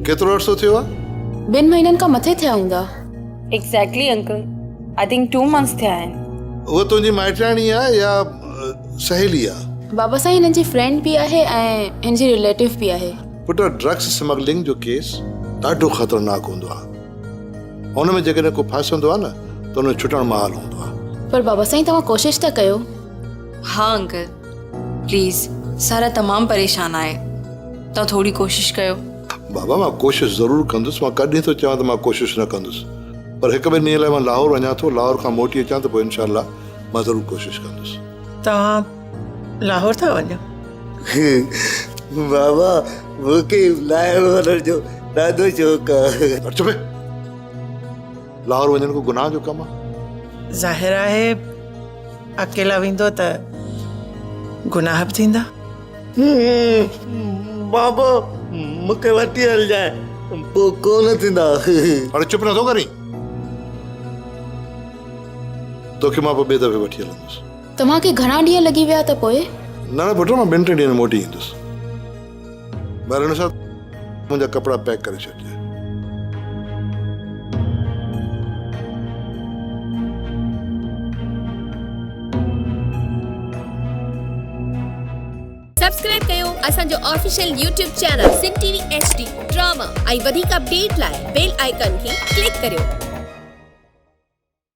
केतिरो अर्सो थियो आहे? 2 महीननि खां मथे थिया हूंदा। Exactly uncle, I think 2 months थिया आहिनि। उहा तुंहिंजी माइटाणी आहे या सहेली आहे? बाबा साईं हिननि जी फ्रेंड बि आहे ऐं हिन जी रिलेटिव बि आहे। पुट, ड्रग्स स्मगलिंग जो केस ॾाढो ख़तरनाक हूंदो आहे। हुन में जेकॾहिं को फासंदो आहे न त हुन छुटण महल हूंदो आहे। पर बाबा साईं तव्हां कोशिशि था कयो। हाँ अंकल, प्लीज़, सारा तमामु परेशान आहे, तव्हां थोरी कोशिशि कयो। बाबा, मां कोशिशि ज़रूरु कंदुसि। मां कॾहिं थो चवां त मां कोशिशि न कंदुसि, पर 1-2 ॾींहं लाइ मां लाहौर वञा थो। लाहौर खां मोटी अचां त पोइ इनशाअल्लाह मां ज़रूरु कोशिशि कंदुसि। तव्हां लाहौर था वञो? बाबा, मूंखे लाहौर वञण जो ॾाढो शौक़ु आहे। चुप, लाहौर वञण को गुनाह जो कमु आहे? ज़ाहिर आहे अकेला वेंदो त गुनाह बि थींदा। बाबा, मूंखे वठी हलिजांइ, पोइ कोन थींदा। अरे चुप नथो करीं? तोखे मां पोइ ॿिए दफ़े वठी हलंदुसि। तव्हांखे घणा ॾींहं लॻी विया त पोइ? न पुट, मां 2-3 ॾींहंनि में मोटी ईंदुसि। ॿार हिन सां मुंहिंजा कपिड़ा पैक करे छॾिजांइ। सब्सक्राइब कयो असांजो official YouTube channel Sindh TV HD drama ऐं वधीक अपडेट लाइ बेल आइकन खे क्लिक करियो।